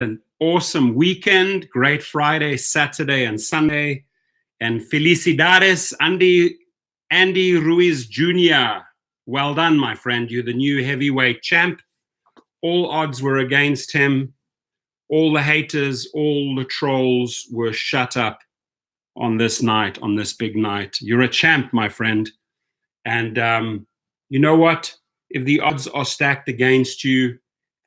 an awesome weekend, great Friday, Saturday, and Sunday. And Felicidades, Andy Ruiz Jr. Well done, my friend. You're the new heavyweight champ. All odds were against him. All the haters, all the trolls were shut up on this night, on this big night. You're a champ, my friend. And you know what? If the odds are stacked against you,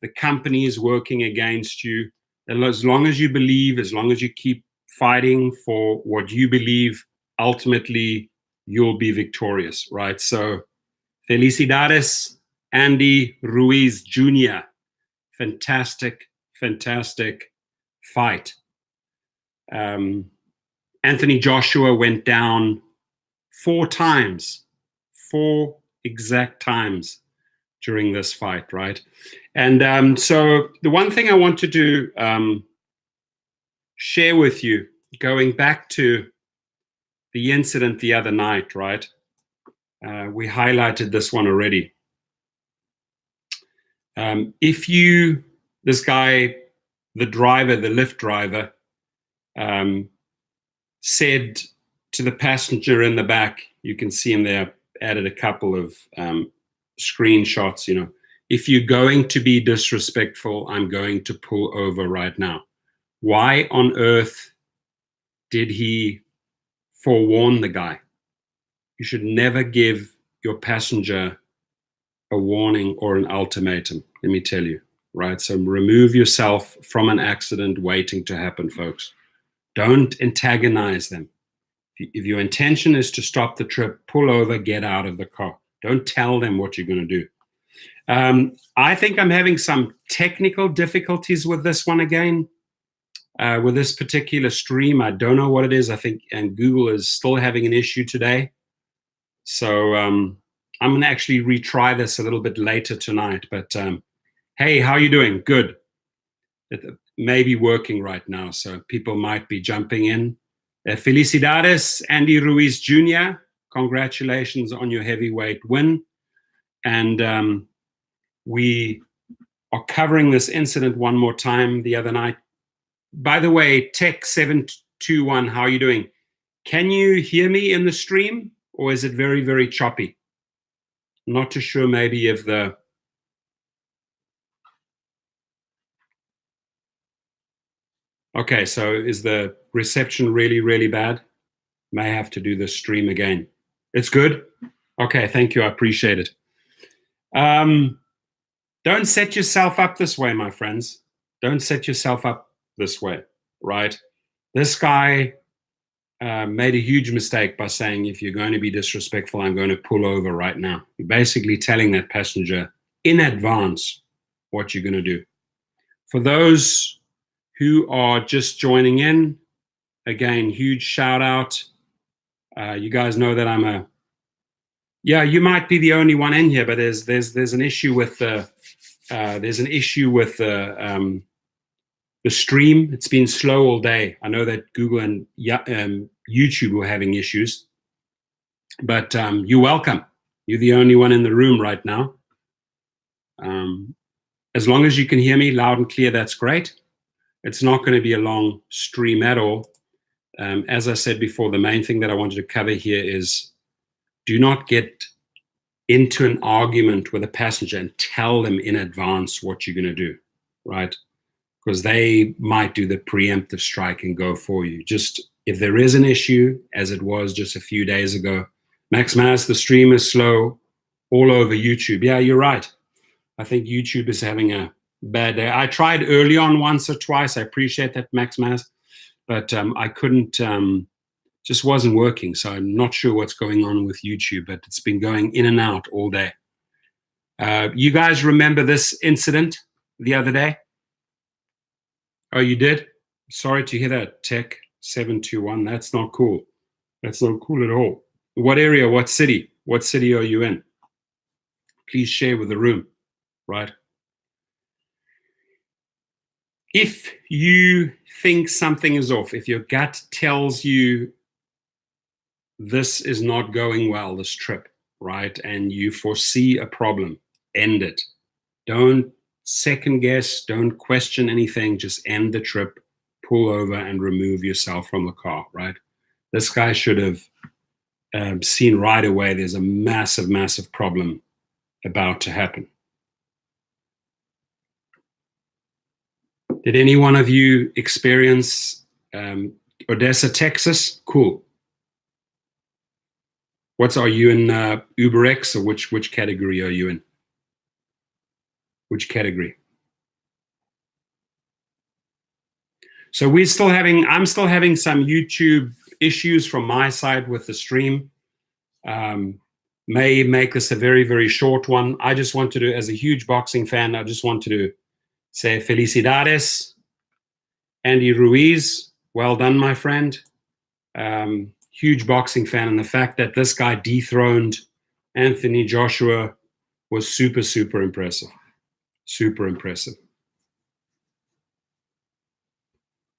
the company is working against you, as long as you believe, as long as you keep fighting for what you believe, ultimately you'll be victorious, right? So, Felicidades, Andy Ruiz Jr. Fantastic, fantastic fight. Anthony Joshua went down 4 times, 4 exact times during this fight, right? And so the one thing I want to share with you, going back to the incident the other night, right? We highlighted this one already. This guy, the driver, the Lyft driver, said to the passenger in the back, you can see him there, added a couple of screenshots, you know, if you're going to be disrespectful, I'm going to pull over right now. Why on earth did he forewarn the guy? You should never give your passenger a warning or an ultimatum, let me tell you, right? So remove yourself from an accident waiting to happen, folks. Don't antagonize them. If your intention is to stop the trip, pull over, get out of the car. Don't tell them what you're going to do. I think I'm having some technical difficulties with this one again, with this particular stream. I don't know what it is. I think, and Google is still having an issue today. So I'm going to actually retry this a little bit later tonight. But hey, how are you doing? Good. It may be working right now, so people might be jumping in. Felicidades, Andy Ruiz Jr. Congratulations on your heavyweight win. And we are covering this incident one more time the other night. By the way, Tech721, how are you doing? Can you hear me in the stream, or is it very, very choppy? I'm not too sure maybe if the... Okay, so is the reception really, really bad? May have to do the stream again. It's good? Okay, thank you, I appreciate it. Don't set yourself up this way, my friends. Don't set yourself up this way, right? This guy made a huge mistake by saying, if you're going to be disrespectful, I'm going to pull over right now. You're basically telling that passenger in advance what you're going to do. For those who are just joining in, again, huge shout out. You guys know that I'm a... Yeah, you might be the only one in here, but there's an issue with the the stream. It's been slow all day. I know that Google and YouTube were having issues, but you're welcome. You're the only one in the room right now. As long as you can hear me loud and clear, that's great. It's not going to be a long stream at all. As I said before, the main thing that I wanted to cover here is do not get into an argument with a passenger and tell them in advance what you're going to do, right? Because they might do the preemptive strike and go for you. Just if there is an issue, as it was just a few days ago, Max Maz, the stream is slow all over YouTube. Yeah, you're right. I think YouTube is having a bad day. I tried early on once or twice. I appreciate that, Max Maz, but I couldn't, just wasn't working. So I'm not sure what's going on with YouTube, but it's been going in and out all day. You guys remember this incident the other day? Oh, you did? Sorry to hear that, Tech721. That's not cool. That's not cool at all. What area, what city? What city are you in? Please share with the room, right? If you think something is off, if your gut tells you this is not going well, this trip, right, and you foresee a problem, end it. Don't second guess, don't question anything, just end the trip, pull over and remove yourself from the car, right? This guy should have seen right away there's a massive, massive problem about to happen. Did any one of you experience Odessa, Texas? Cool. Are you in UberX, or which category are you in? Which category? So I'm still having some YouTube issues from my side with the stream. May make this a very, very short one. I just wanted to, as a huge boxing fan, I just wanted to say Felicidades, Andy Ruiz. Well done, my friend. Huge boxing fan, and the fact that this guy dethroned Anthony Joshua was super, super impressive. Super impressive.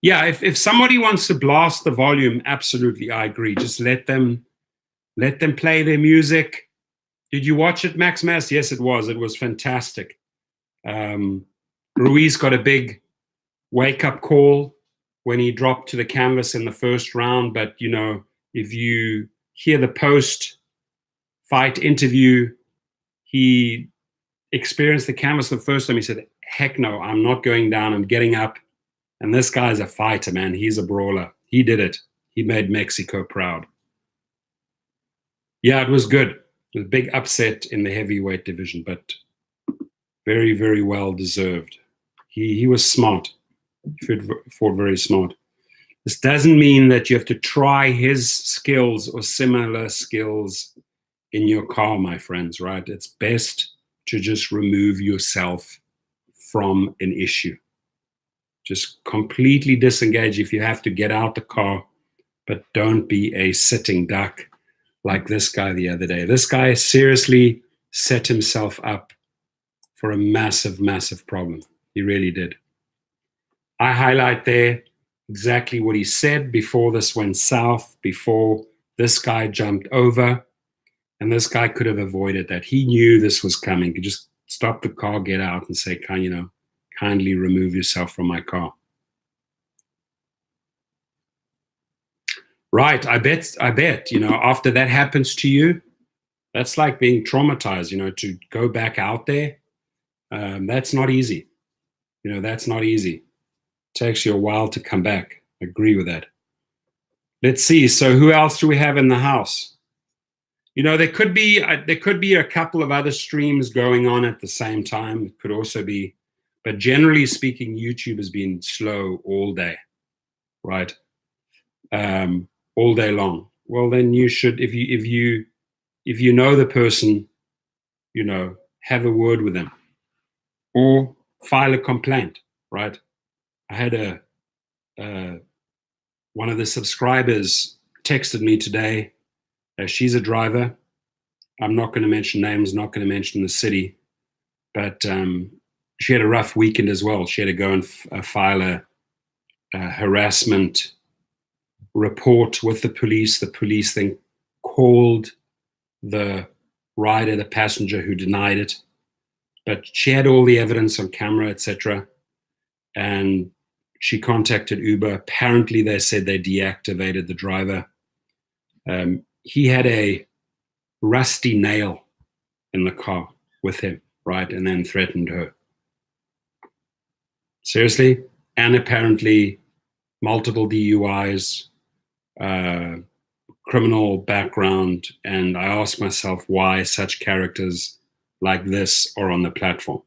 Yeah, if somebody wants to blast the volume, absolutely, I agree. Just let them play their music. Did you watch it, Max Mass? Yes, it was. It was fantastic. Ruiz got a big wake-up call when he dropped to the canvas in the first round, but you know, if you hear the post-fight interview, he experienced the canvas the first time. He said, heck no, I'm not going down, I'm getting up. And this guy's a fighter, man. He's a brawler. He did it. He made Mexico proud. Yeah, it was good. It was a big upset in the heavyweight division, but very, very well deserved. He was smart. He fought very smart. This doesn't mean that you have to try his skills or similar skills in your car, my friends, right? It's best to just remove yourself from an issue. Just completely disengage if you have to get out the car, but don't be a sitting duck like this guy the other day. This guy seriously set himself up for a massive, massive problem. He really did. I highlight there exactly what he said before this went south, before this guy jumped over, and this guy could have avoided that. He knew this was coming. He could just stop the car, get out, and say, kindly remove yourself from my car. Right, I bet, after that happens to you, that's like being traumatized, to go back out there. That's not easy. That's not easy. It takes you a while to come back. I agree with that. Let's see. So who else do we have in the house? There could be a couple of other streams going on at the same time. It could also be, but generally speaking, YouTube has been slow all day, right? All day long. Well, then you should, if you know the person, have a word with them, or file a complaint, right? I had one of the subscribers texted me today. She's a driver. I'm not going to mention names, not going to mention the city, but she had a rough weekend as well. She had to go and file a harassment report with the police. The police then called the rider, the passenger who denied it, but she had all the evidence on camera, etc. And she contacted Uber. Apparently, they said they deactivated the driver. He had a rusty nail in the car with him, right? And then threatened her. Seriously? And apparently multiple DUIs, criminal background. And I ask myself why such characters like this are on the platform.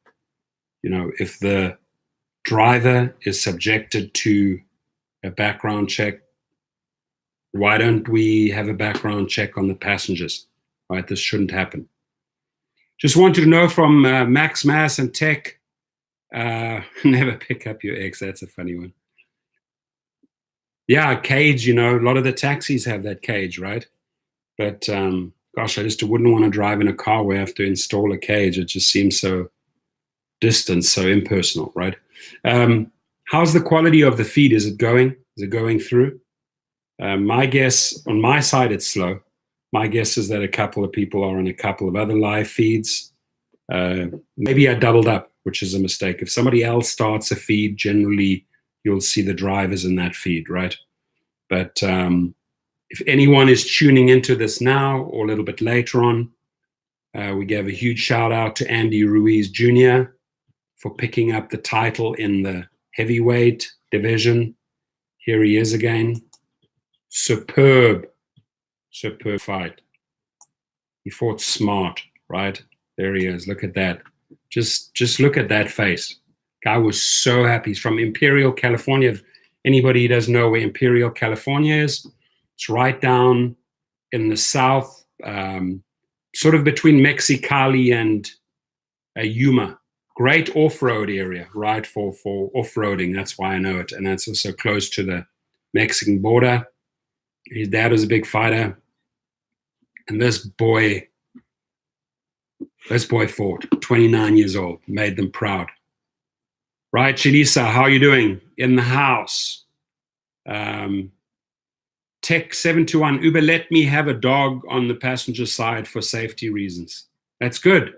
If the driver is subjected to a background check, why don't we have a background check on the passengers, right? This shouldn't happen. Just wanted to know from Max Mass and Tech, never pick up your ex. That's a funny one. Yeah, cage, a lot of the taxis have that cage, right? But gosh, I just wouldn't want to drive in a car where I have to install a cage. It just seems so distant, so impersonal, right? How's the quality of the feed? Is it going through? My guess, on my side, it's slow. My guess is that a couple of people are on a couple of other live feeds. Maybe I doubled up. which is a mistake. If somebody else starts a feed, generally you'll see the drivers in that feed, right? But if anyone is tuning into this now or a little bit later on, we gave a huge shout out to Andy Ruiz Jr. for picking up the title in the heavyweight division. Here he is again. Superb fight. He fought smart, right? There he is. Look at that. Just look at that face. Guy was so happy. He's from Imperial, California. If anybody who doesn't know where Imperial, California is, it's right down in the south, sort of between Mexicali and Yuma. Great off-road area, right, for off-roading. That's why I know it. And that's also close to the Mexican border. His dad was a big fighter. And this boy fought, 29 years old, made them proud. Right, Shalisa, how are you doing? In the house. Tech 721, Uber, let me have a dog on the passenger side for safety reasons. That's good.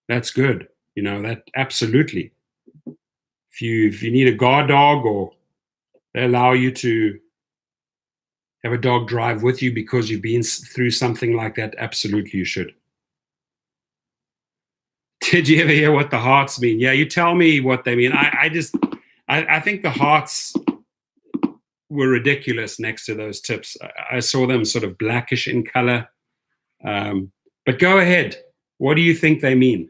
That's good. You know, that absolutely. If you need a guard dog, or they allow you to have a dog drive with you because you've been through something like that, absolutely you should. Did you ever hear what the hearts mean? Yeah, you tell me what they mean. I think the hearts were ridiculous next to those tips. I saw them sort of blackish in color. But go ahead. What do you think they mean?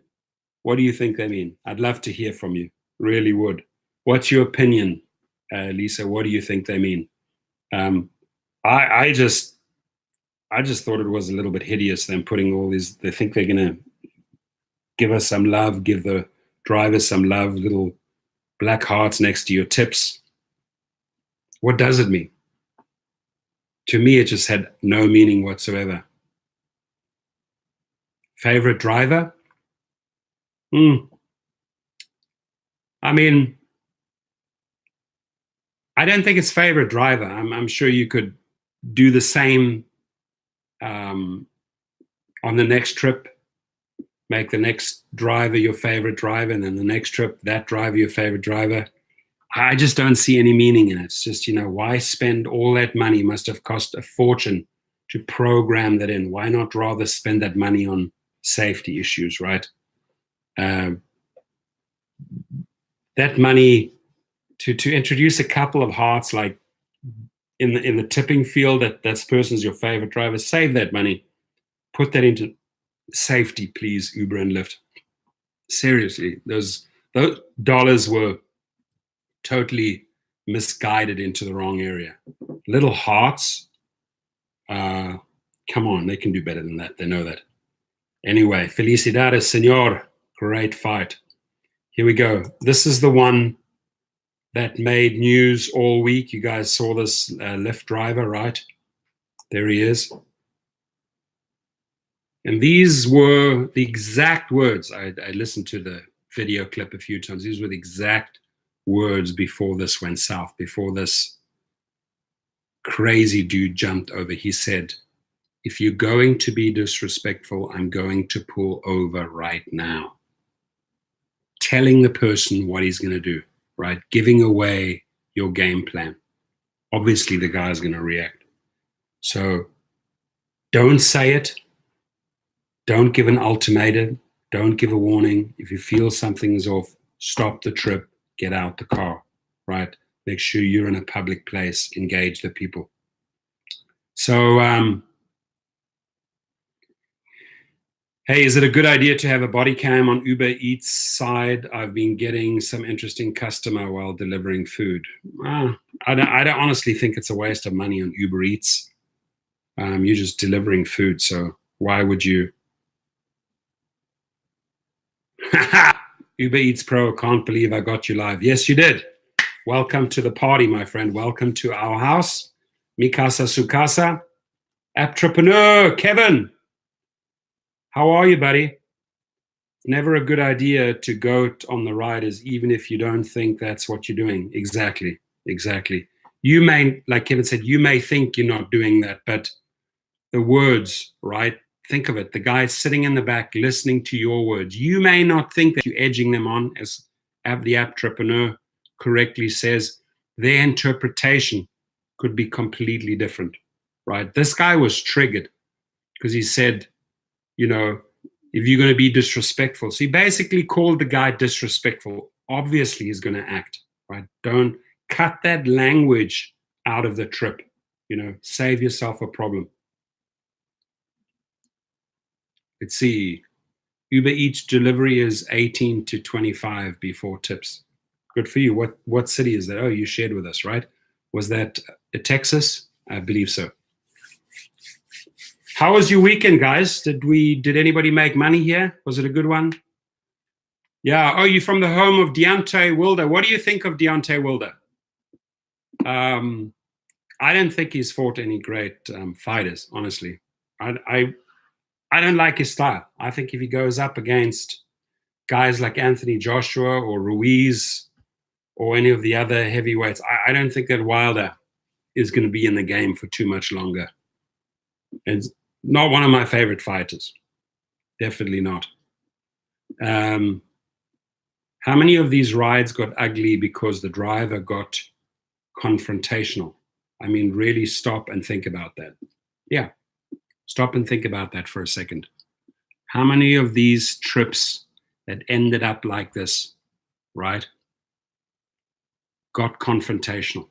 What do you think they mean? I'd love to hear from you. Really would. What's your opinion, Lisa? What do you think they mean? I just thought it was a little bit hideous, them putting all these, they think they're going to give us some love, give the drivers some love, little black hearts next to your tips. What does it mean? To me, it just had no meaning whatsoever. Favorite driver? I mean, I don't think it's favorite driver. I'm sure you could do the same on the next trip. Make the next driver your favorite driver, and then the next trip, that driver your favorite driver. I just don't see any meaning in it. It's just, why spend all that money? Must have cost a fortune to program that in. Why not rather spend that money on safety issues, right? That money to introduce a couple of hearts, like in the tipping field, that person's your favorite driver. Save that money, put that into safety, please, Uber and Lyft. Seriously, those dollars were totally misguided into the wrong area. Little hearts, come on, they can do better than that. They know that. Anyway, Felicidades, señor. Great fight. Here we go. This is the one that made news all week. You guys saw this Lyft driver, right? There he is. And these were the exact words. I listened to the video clip a few times. These were the exact words before this went south, before this crazy dude jumped over. He said, if you're going to be disrespectful, I'm going to pull over right now. Telling the person what he's going to do, right? Giving away your game plan. Obviously, the guy's going to react. So don't say it. Don't give an ultimatum. Don't give a warning. If you feel something's off, stop the trip, get out the car, right? Make sure you're in a public place, engage the people. So, hey, is it a good idea to have a body cam on Uber Eats side? I've been getting some interesting customer while delivering food. I don't honestly think it's a waste of money on Uber Eats. You're just delivering food, so why would you? Uber Eats Pro, can't believe I got you live. Yes, you did. Welcome to the party, my friend. Welcome to our house. Mikasa Sukasa. Entrepreneur, Kevin. How are you, buddy? Never a good idea to go on the riders, even if you don't think that's what you're doing. Exactly. You may, like Kevin said, you may think you're not doing that, but the words, right? think of it. The guy's sitting in the back listening to your words. You may not think that you're edging them on, as the entrepreneur correctly says. Their interpretation could be completely different, right? This guy was triggered because he said, you know, if you're going to be disrespectful. So he basically called the guy disrespectful. Obviously, he's going to act, right? Don't cut that language out of the trip. You know, save yourself a problem. Let's see. Uber Eats delivery is 18 to 25 before tips. Good for you. What city is that? Oh, you shared with us, right? Was that Texas? I believe so. How was your weekend, guys? Did anybody make money here? Was it a good one? Yeah. Oh, you're from the home of Deontay Wilder. What do you think of Deontay Wilder? I don't think he's fought any great fighters, honestly. I don't like his style. I think if he goes up against guys like Anthony Joshua or Ruiz or any of the other heavyweights, I don't think that Wilder is going to be in the game for too much longer. And not one of my favorite fighters. Definitely not. How many of these rides got ugly because the driver got confrontational? I mean, really stop and think about that. Yeah, stop and think about that for a second. How many of these trips that ended up like this, right, got confrontational?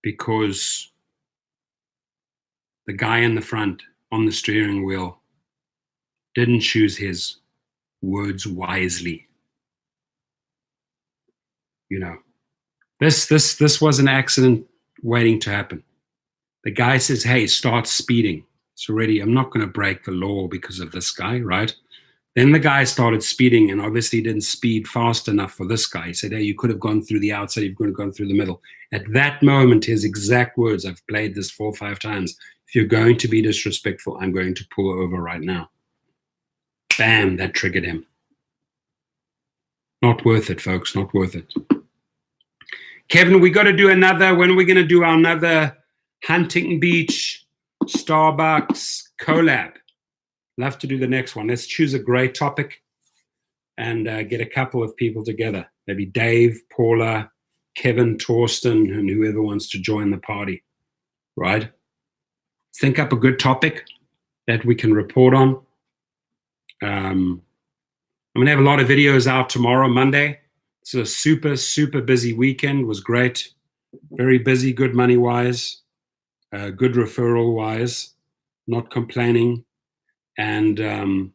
Because the guy in the front on the steering wheel didn't choose his words wisely. You know, this was an accident waiting to happen. The guy says, hey, start speeding. It's already, I'm not going to break the law because of this guy, right? Then the guy started speeding and obviously didn't speed fast enough for this guy. He said, hey, you could have gone through the outside, you could have gone through the middle. At that moment, his exact words, I've played this 4 or 5 times, if you're going to be disrespectful, I'm going to pull over right now. Bam, that triggered him. Not worth it, folks, not worth it. Kevin, we got to do another, when are we going to do another Huntington Beach, Starbucks collab? Love to do the next one. Let's choose a great topic and get a couple of people together. Maybe Dave, Paula, Kevin, Torsten, and whoever wants to join the party, right? Think up a good topic that we can report on. I'm going to have a lot of videos out tomorrow, Monday. It's a super, super busy weekend. It was great. Very busy, good money-wise, good referral-wise, not complaining. And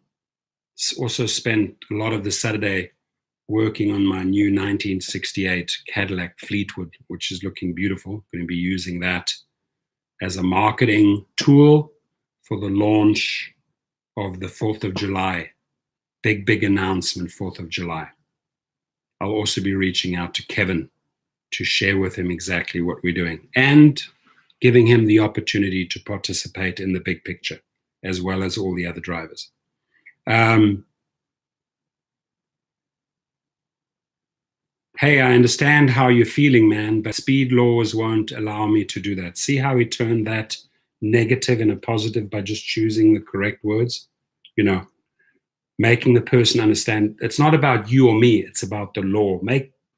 also spent a lot of the Saturday working on my new 1968 Cadillac Fleetwood, which is looking beautiful. Going to be using that as a marketing tool for the launch of the 4th of July. Big announcement, 4th of July. I'll also be reaching out to Kevin to share with him exactly what we're doing and giving him the opportunity to participate in the big picture, as well as all the other drivers. Hey, I understand how you're feeling, man, but speed laws won't allow me to do that. See how he turned that negative in a positive by just choosing the correct words? You know, making the person understand it's not about you or me, it's about the law.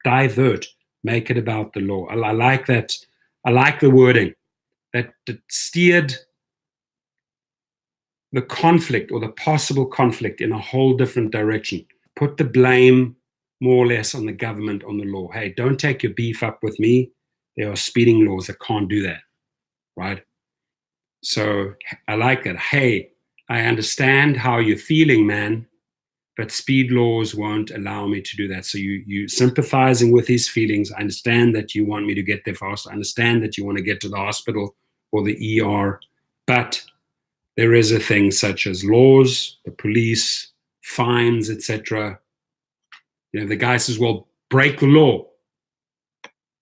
Divert, make it about the law. I like that. I like the wording that steered the conflict or the possible conflict in a whole different direction. Put the blame more or less on the government, on the law. Hey, don't take your beef up with me. There are speeding laws that can't do that, right? So I like that. Hey, I understand how you're feeling, man, but speed laws won't allow me to do that. So you sympathizing with his feelings. I understand that you want me to get there fast. I understand that you want to get to the hospital or the ER, but there is a thing such as laws, the police, fines, etc. You know, the guy says, well, break the law.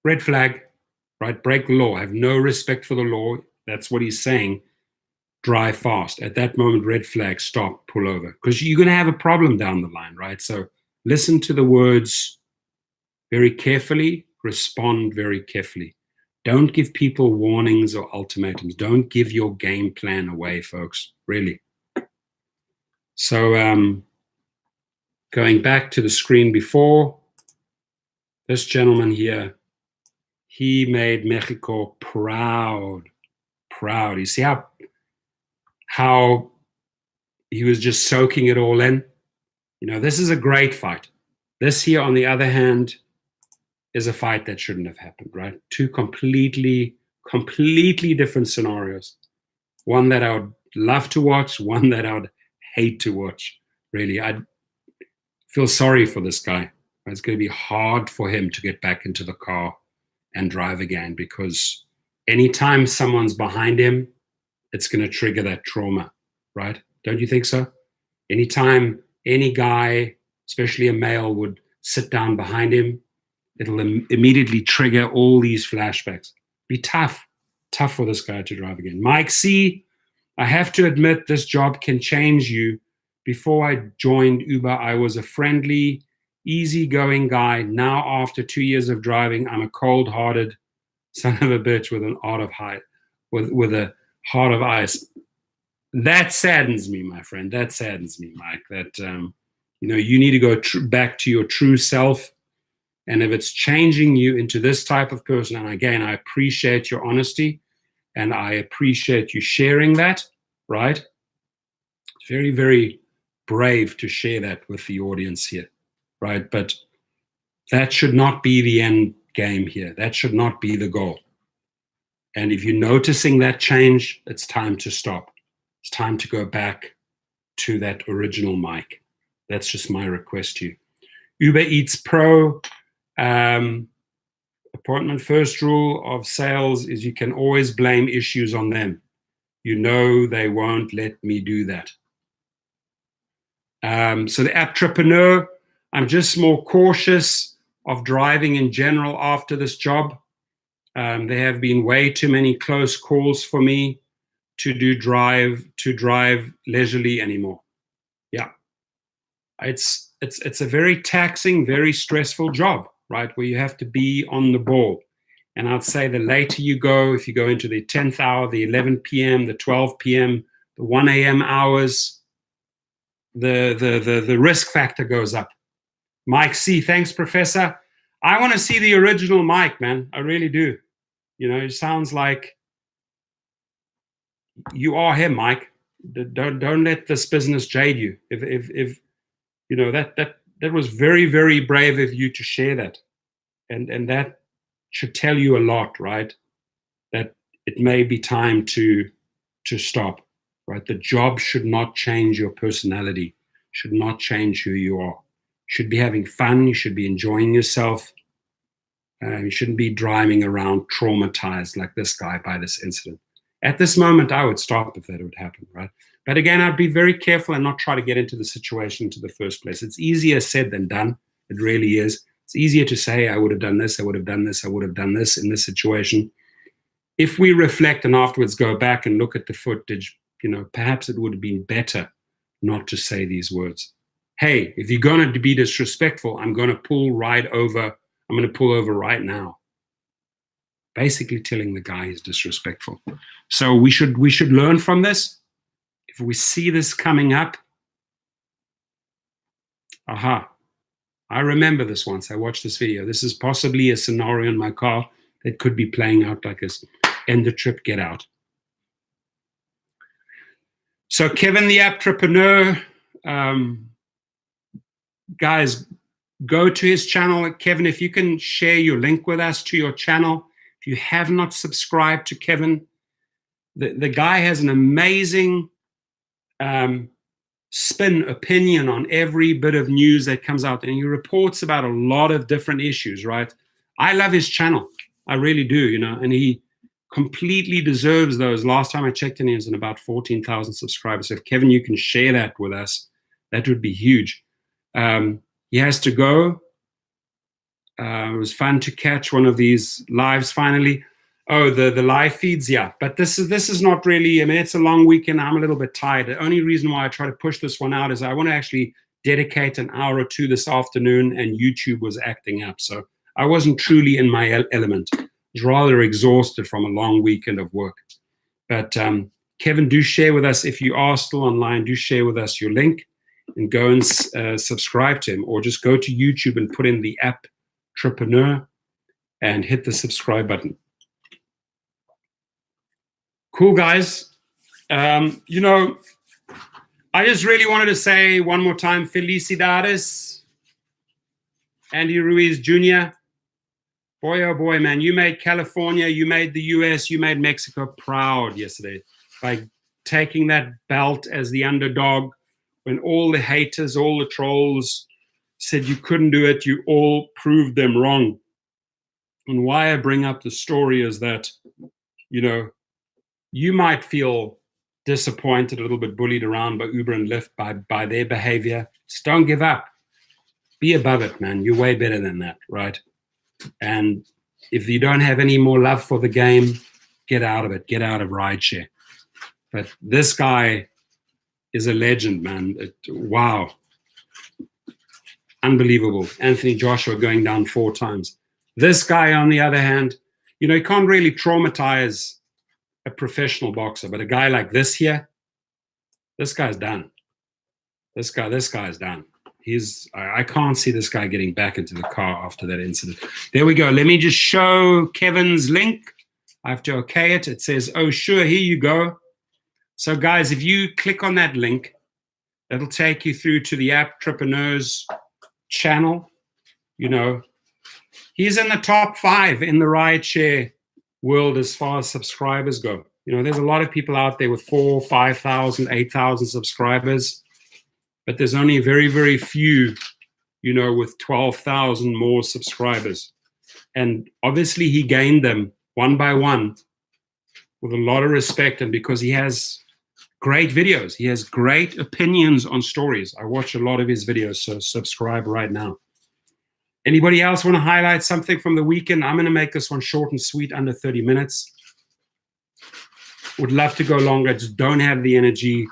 Red flag, right? Break the law. I have no respect for the law. That's what he's saying. Drive fast. At that moment, red flag, stop, pull over. Because you're going to have a problem down the line, right? So listen to the words very carefully, respond very carefully. Don't give people warnings or ultimatums. Don't give your game plan away, folks, really. So going back to the screen before, this gentleman here, he made Mexico proud. You see how he was just soaking it all in? You know, this is a great fight. This here, on the other hand, is a fight that shouldn't have happened, right? Two completely different scenarios. One that I would love to watch, one that I would hate to watch, really. I feel sorry for this guy. It's going to be hard for him to get back into the car and drive again, because anytime someone's behind him, it's going to trigger that trauma, right? Don't you think so? Anytime any guy, especially a male, would sit down behind him, it'll immediately trigger all these flashbacks. Be tough for this guy to drive again. Mike C, I have to admit, this job can change you. Before I joined Uber, I was a friendly, easygoing guy. Now, after 2 years of driving, I'm a cold-hearted son of a bitch with a heart of ice. That saddens me, my friend. That saddens me, Mike. That you need to go back to your true self. And if it's changing you into this type of person, and again, I appreciate your honesty, and I appreciate you sharing that, right? It's very, very brave to share that with the audience here, right? But that should not be the end game here. That should not be the goal. And if you're noticing that change, it's time to stop. It's time to go back to that original Mike. That's just my request to you. Uber Eats Pro, appointment first rule of sales is you can always blame issues on them. You know they won't let me do that. So the Apptrepreneur, I'm just more cautious of driving in general after this job. There have been way too many close calls for me to drive leisurely anymore. Yeah, it's a very taxing, very stressful job, right? Where you have to be on the ball. And I'd say the later you go, if you go into the 10th hour, the 11 p.m., the 12 p.m., the 1 a.m. hours, the risk factor goes up. Mike C, thanks, Professor. I want to see the original Mike, man. I really do. You know, it sounds like you are him, Mike. Don't let this business jade you. If you know that was very, very brave of you to share that, and that should tell you a lot, right? That it may be time to stop, right? The job should not change your personality, should not change who you are. You should be having fun. You should be enjoying yourself. You shouldn't be driving around traumatized like this guy by this incident. At this moment, I would stop if that would happen, right? But again, I'd be very careful and not try to get into the situation to the first place. It's easier said than done. It really is. It's easier to say, I would have done this, I would have done this, I would have done this in this situation. If we reflect and afterwards go back and look at the footage, perhaps it would have been better not to say these words. Hey, if you're going to be disrespectful, I'm going to pull over right now. Basically telling the guy he's disrespectful. So we should learn from this. If we see this coming up, I remember this once. I watched this video. This is possibly a scenario in my car that could be playing out like this. End the trip, get out. So Kevin the Apptrepreneur, guys, go to his channel. Kevin, if you can share your link with us to your channel. If you have not subscribed to Kevin, the guy has an amazing spin opinion on every bit of news that comes out, and he reports about a lot of different issues, right? I love his channel. I really do, and he completely deserves those. Last time I checked in, he was in about 14,000 subscribers. So if Kevin, you can share that with us, that would be huge. He has to go. It was fun to catch one of these lives finally. Oh, the live feeds, yeah. But this is not really, it's a long weekend. I'm a little bit tired. The only reason why I try to push this one out is I want to actually dedicate an hour or two this afternoon, and YouTube was acting up. So I wasn't truly in my element. was rather exhausted from a long weekend of work. But Kevin, do share with us, if you are still online, do share with us your link and go and subscribe to him, or just go to YouTube and put in the app Entrepreneur and hit the subscribe button. Cool, guys. You know, I just really wanted to say one more time, Felicidades, Andy Ruiz Jr. Boy, oh boy, man, you made California, you made the US, you made Mexico proud yesterday by taking that belt as the underdog when all the haters, all the trolls said you couldn't do it. You all proved them wrong. And why I bring up the story is that, you know, you might feel disappointed, a little bit bullied around by Uber and Lyft by their behavior. Just don't give up. Be above it, man. You're way better than that, right? And if you don't have any more love for the game, get out of it. Get out of rideshare. But this guy is a legend, man. Wow. Unbelievable. Anthony Joshua going down 4 times. This guy, on the other hand, you know, he can't really traumatize a professional boxer, but a guy like this here, this guy's done. This guy's done. I can't see this guy getting back into the car after that incident. There we go. Let me just show Kevin's link. I have to okay it. It says, oh, sure, here you go. So, guys, if you click on that link, it'll take you through to the App Entrepreneurs channel. You know, he's in the top 5 in the rideshare world as far as subscribers go. You know, there's a lot of people out there with 4,000, 5,000, 8,000 subscribers, but there's only very, very few, you know, with 12,000 more subscribers. And obviously he gained them one by one with a lot of respect, and because he has great videos. He has great opinions on stories. I watch a lot of his videos, so subscribe right now. Anybody else want to highlight something from the weekend? I'm going to make this one short and sweet, under 30 minutes. Would love to go longer, just don't have the energy.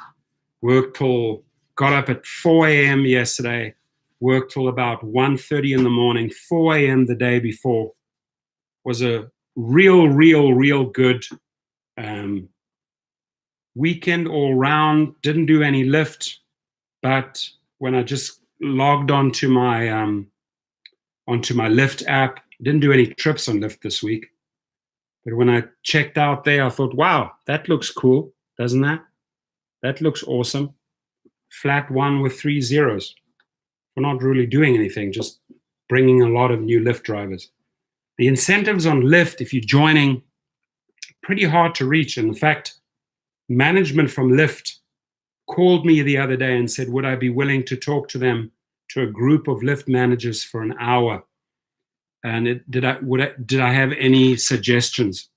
Got up at 4 a.m. yesterday, worked till about 1:30 in the morning, 4 a.m. the day before. Was a real good weekend all round. Didn't do any Lyft, but when I just logged onto my Lyft app, didn't do any trips on Lyft this week. But when I checked out there, I thought, wow, that looks cool, doesn't that? That looks awesome. Flat 1 with 3 zeros. We're not really doing anything, just bringing a lot of new Lyft drivers. The incentives on Lyft, if you're joining, pretty hard to reach. And in fact, management from Lyft called me the other day and said, would I be willing to talk to them, to a group of Lyft managers for an hour? And did I have any suggestions?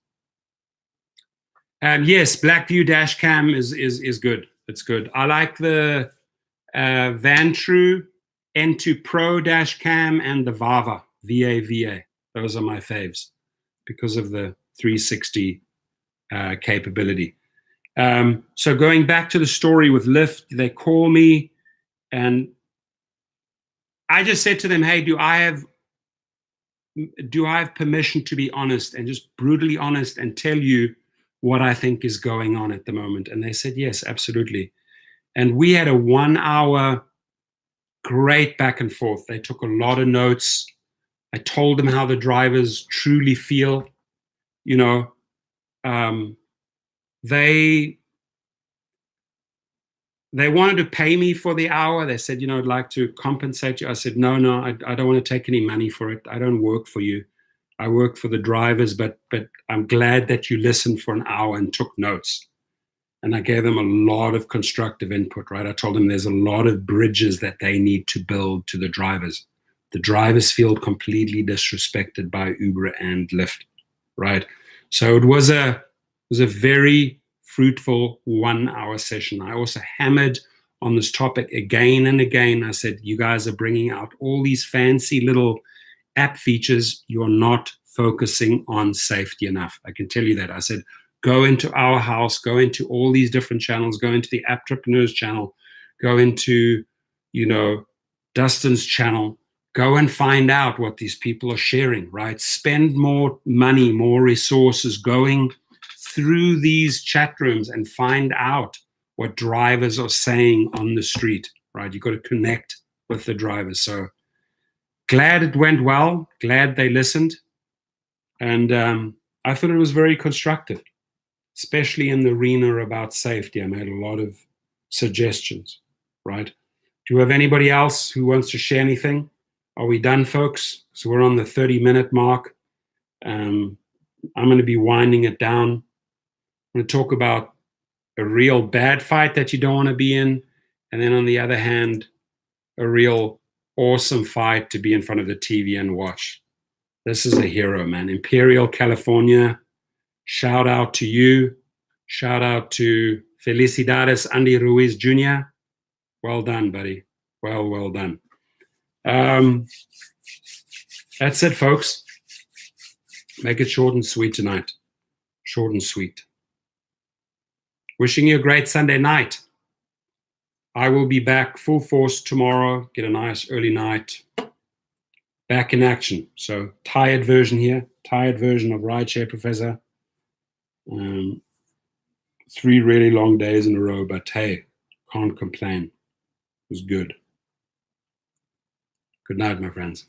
Yes, Blackview dash cam is good. It's good. I like the Vantru N2 Pro dash cam and the Vava VAVA. Those are my faves because of the 360 capability. So going back to the story with Lyft, they call me and I just said to them, hey, do I have permission to be honest and just brutally honest and tell you what I think is going on at the moment? And they said, yes, absolutely. And we had a 1 hour great back and forth. They took a lot of notes. I told them how the drivers truly feel. You know, they wanted to pay me for the hour. They said, you know, I'd like to compensate you. I said, no, I don't want to take any money for it. I don't work for you. I work for the drivers, but I'm glad that you listened for an hour and took notes. And I gave them a lot of constructive input, right? I told them there's a lot of bridges that they need to build to the drivers. The drivers feel completely disrespected by Uber and Lyft, right? So it was a very fruitful 1 hour session. I also hammered on this topic again and again. I said, you guys are bringing out all these fancy little app features. You're not focusing on safety enough. I can tell you that. I said, go into Our House, go into all these different channels, go into the App Entrepreneurs channel, go into, you know, Dustin's channel, Go and find out what these people are sharing, right? Spend more money, more resources going through these chat rooms and find out what drivers are saying on the street, right? You've got to connect with the drivers. So glad it went well, glad they listened. And I thought it was very constructive, especially in the arena about safety. I made a lot of suggestions, right? Do you have anybody else who wants to share anything? Are we done, folks? So we're on the 30-minute mark. I'm going to be winding it down. I'm going to talk about a real bad fight that you don't want to be in. And then on the other hand, a real awesome fight to be in front of the TV and watch. This is a hero, man. Imperial, California. Shout out to you. Shout out to Felicidades, Andy Ruiz Jr. Well done, buddy. Well done. That's it, folks. Make it short and sweet tonight. Short and sweet. Wishing you a great Sunday night. I will be back full force tomorrow. Get a nice early night. Back in action. So tired version here. Tired version of Rideshare Professor. 3 really long days in a row, but hey, can't complain. It was good. Good night, my friends.